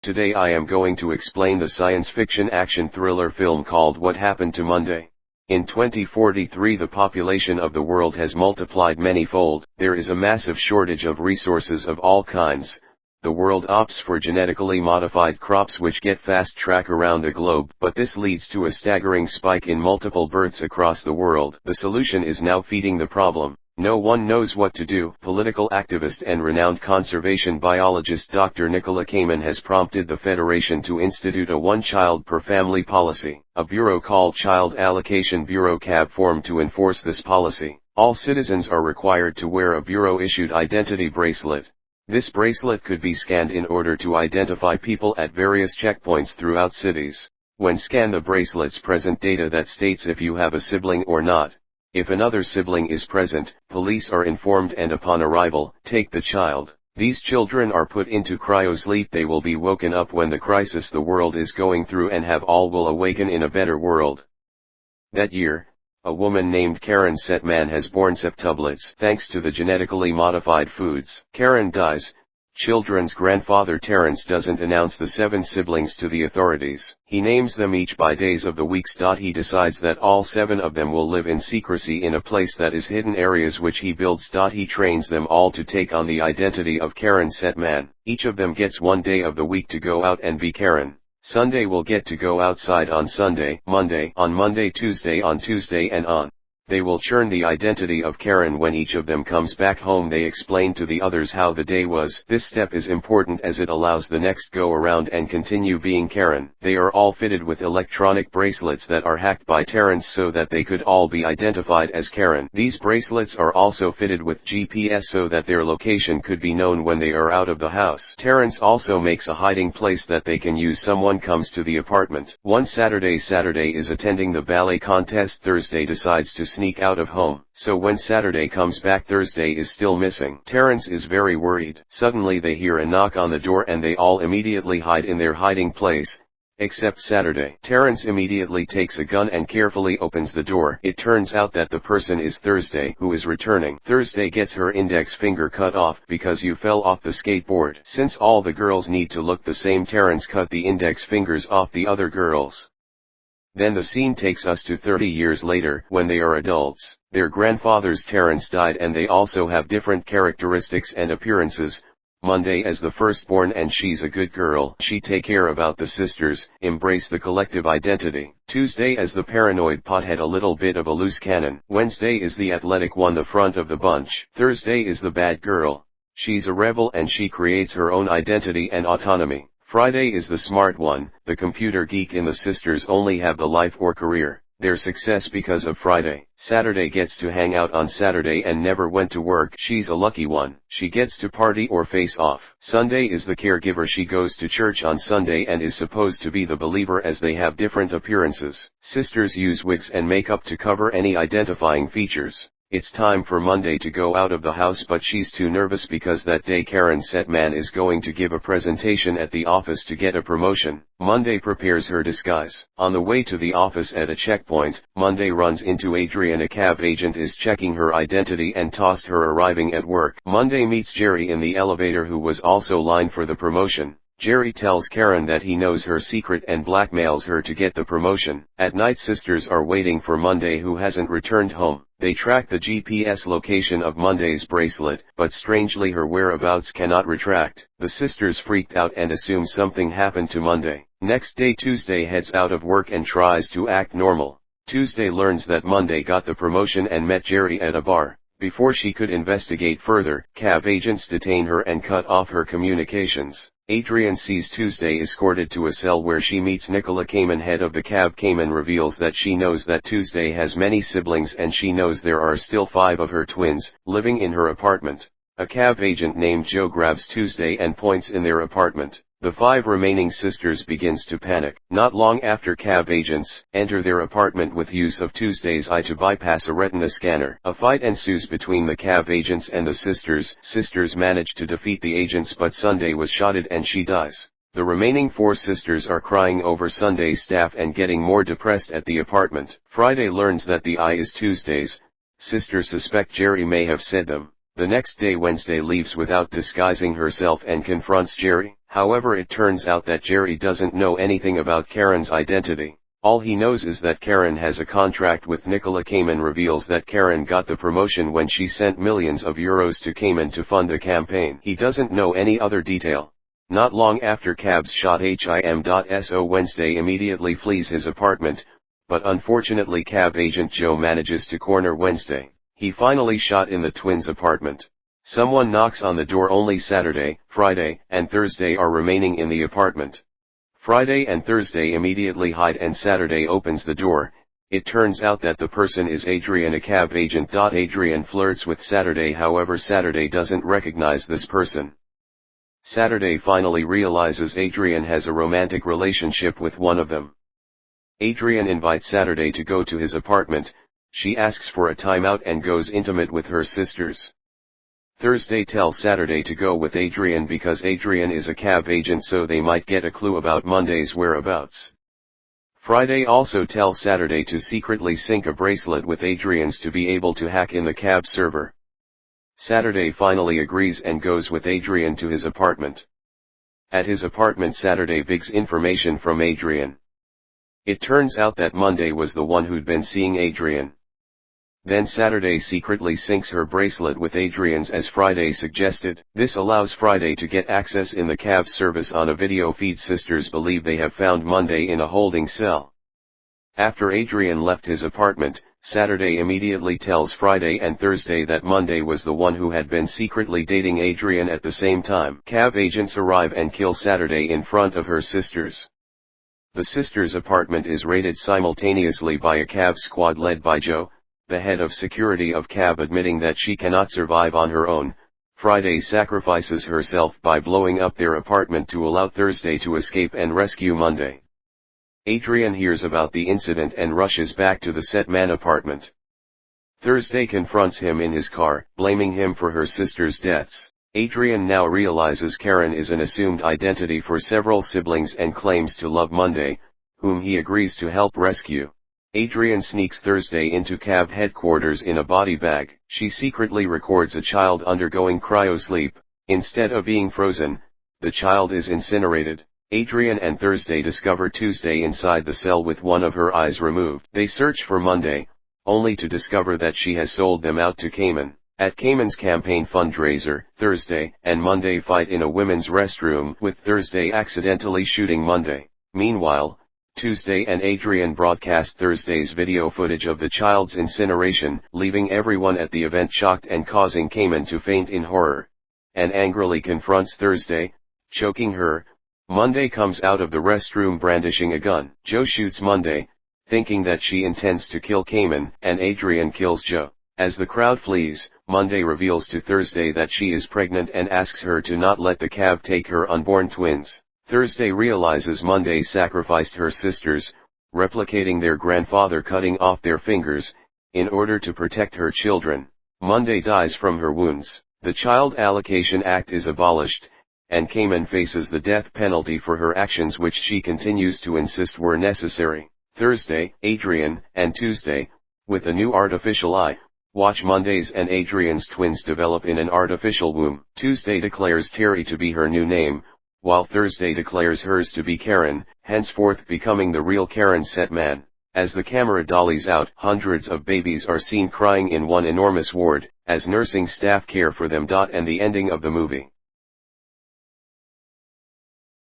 Today I am going to explain the science fiction action thriller film called What Happened to Monday. In 2043 the population of the world has multiplied many-fold. There is a massive shortage of resources of all kinds. The world opts for genetically modified crops which get fast track around the globe, but this leads to a staggering spike in multiple births across the world. The solution is now feeding the problem. No one knows what to do. Political activist and renowned conservation biologist Dr. Nicola Kamen has prompted the Federation to institute a one-child per family policy. A bureau called Child Allocation Bureau CAB formed to enforce this policy. All citizens are required to wear a bureau-issued identity bracelet. This bracelet could be scanned in order to identify people at various checkpoints throughout cities. When scanned, the bracelets present data that states if you have a sibling or not. If another sibling is present, police are informed and upon arrival, take the child. These children are put into cryosleep. They will be woken up when the crisis the world is going through and have all will awaken in a better world. That year, a woman named Karen Setman has born septuplets thanks to the genetically modified foods. Karen dies. Children's grandfather Terence doesn't announce the 7 siblings to the authorities. He names them each by days of the weeks. He decides that all 7 of them will live in secrecy in a place that is hidden areas which he builds. He trains them all to take on the identity of Karen Setman. Each of them gets 1 day of the week to go out and be Karen. Sunday will get to go outside on Sunday, Monday on Monday, Tuesday on Tuesday, and on. They will churn the identity of Karen. When each of them comes back home, they explain to the others how the day was. This step is important as it allows the next go around and continue being Karen. They are all fitted with electronic bracelets that are hacked by Terence so that they could all be identified as Karen. These bracelets are also fitted with GPS so that their location could be known when they are out of the house. Terence also makes a hiding place that they can use. Someone comes to the apartment. One Saturday is attending the ballet contest. Thursday decides to sneak out of home. So when Saturday comes back, Thursday is still missing. Terence is very worried. Suddenly they hear a knock on the door and they all immediately hide in their hiding place. Except Saturday. Terence immediately takes a gun and carefully opens the door. It turns out that the person is Thursday, who is returning. Thursday gets her index finger cut off because you fell off the skateboard. Since all the girls need to look the same, Terence cut the index fingers off the other girls. Then the scene takes us to 30 years later, when they are adults. Their grandfathers Terence died and they also have different characteristics and appearances. Monday as the firstborn and she's a good girl. She take care about the sisters, embrace the collective identity. Tuesday as the paranoid pothead, a little bit of a loose cannon. Wednesday is the athletic one, the front of the bunch. Thursday is the bad girl. She's a rebel and she creates her own identity and autonomy. Friday is the smart one, the computer geek, and the sisters only have the life or career, their success because of Friday. Saturday gets to hang out on Saturday and never went to work. She's a lucky one. She gets to party or face off. Sunday is the caregiver. She goes to church on Sunday and is supposed to be the believer as they have different appearances. Sisters use wigs and makeup to cover any identifying features. It's time for Monday to go out of the house, but she's too nervous because that day Karen Setman is going to give a presentation at the office to get a promotion. Monday prepares her disguise. On the way to the office at a checkpoint, Monday runs into Adrian. A cab agent is checking her identity and tossed her arriving at work. Monday meets Jerry in the elevator, who was also lined for the promotion. Jerry tells Karen that he knows her secret and blackmails her to get the promotion. At night, sisters are waiting for Monday, who hasn't returned home. They track the GPS location of Monday's bracelet, but strangely her whereabouts cannot retract. The sisters freaked out and assume something happened to Monday. Next day, Tuesday heads out of work and tries to act normal. Tuesday learns that Monday got the promotion and met Jerry at a bar. Before she could investigate further, cab agents detain her and cut off her communications. Adrian sees Tuesday escorted to a cell where she meets Nicola Kamen, head of the cab. Kamen reveals that she knows that Tuesday has many siblings and she knows there are still 5 of her twins, living in her apartment. A cab agent named Joe grabs Tuesday and points in their apartment. The 5 remaining sisters begins to panic. Not long after, cab agents enter their apartment with use of Tuesday's eye to bypass a retina scanner. A fight ensues between the cab agents and the sisters. Sisters manage to defeat the agents, but Sunday was shotted and she dies. The remaining 4 sisters are crying over Sunday's staff and getting more depressed at the apartment. Friday learns that the eye is Tuesday's. Sisters suspect Jerry may have said them. The next day, Wednesday leaves without disguising herself and confronts Jerry. However, it turns out that Jerry doesn't know anything about Karen's identity. All he knows is that Karen has a contract with Nicola. Kamen reveals that Karen got the promotion when she sent millions of euros to Kamen to fund the campaign. He doesn't know any other detail. Not long after Cab's shot him.so, Wednesday immediately flees his apartment, but unfortunately Cab agent Joe manages to corner Wednesday. He finally shot in the twins' apartment. Someone knocks on the door. Only Saturday, Friday, and Thursday are remaining in the apartment. Friday and Thursday immediately hide and Saturday opens the door. It turns out that the person is Adrian, a cab agent. Adrian flirts with Saturday, however Saturday doesn't recognize this person. Saturday finally realizes Adrian has a romantic relationship with one of them. Adrian invites Saturday to go to his apartment. She asks for a timeout and goes intimate with her sisters. Thursday tells Saturday to go with Adrian because Adrian is a cab agent, so they might get a clue about Monday's whereabouts. Friday also tells Saturday to secretly sync a bracelet with Adrian's to be able to hack in the cab server. Saturday finally agrees and goes with Adrian to his apartment. At his apartment, Saturday begs information from Adrian. It turns out that Monday was the one who'd been seeing Adrian. Then Saturday secretly syncs her bracelet with Adrian's as Friday suggested. This allows Friday to get access in the cab service on a video feed. Sisters believe they have found Monday in a holding cell. After Adrian left his apartment, Saturday immediately tells Friday and Thursday that Monday was the one who had been secretly dating Adrian at the same time. Cab agents arrive and kill Saturday in front of her sisters. The sisters' apartment is raided simultaneously by a cab squad led by Joe, the head of security of Cab. Admitting that she cannot survive on her own, Friday sacrifices herself by blowing up their apartment to allow Thursday to escape and rescue Monday. Adrian hears about the incident and rushes back to the set man apartment. Thursday confronts him in his car, blaming him for her sister's deaths. Adrian now realizes Karen is an assumed identity for several siblings and claims to love Monday, whom he agrees to help rescue. Adrian sneaks Thursday into Cab headquarters in a body bag. She secretly records a child undergoing cryosleep. Instead of being frozen, the child is incinerated. Adrian and Thursday discover Tuesday inside the cell with one of her eyes removed. They search for Monday, only to discover that she has sold them out to Kamen. At Kamen's campaign fundraiser, Thursday and Monday fight in a women's restroom, with Thursday accidentally shooting Monday. Meanwhile, Tuesday and Adrian broadcast Thursday's video footage of the child's incineration, leaving everyone at the event shocked and causing Kamen to faint in horror. And angrily confronts Thursday, choking her. Monday comes out of the restroom brandishing a gun. Joe shoots Monday, thinking that she intends to kill Kamen, and Adrian kills Joe. As the crowd flees, Monday reveals to Thursday that she is pregnant and asks her to not let the cab take her unborn twins. Thursday realizes Monday sacrificed her sisters, replicating their grandfather cutting off their fingers, in order to protect her children. Monday dies from her wounds. The Child Allocation Act is abolished, and Kamen faces the death penalty for her actions, which she continues to insist were necessary. Thursday, Adrian, and Tuesday, with a new artificial eye, watch Monday's and Adrian's twins develop in an artificial womb. Tuesday declares Terry to be her new name, while Thursday declares hers to be Karen, henceforth becoming the real Karen set man. As the camera dollies out, hundreds of babies are seen crying in one enormous ward, as nursing staff care for them. And the ending of the movie.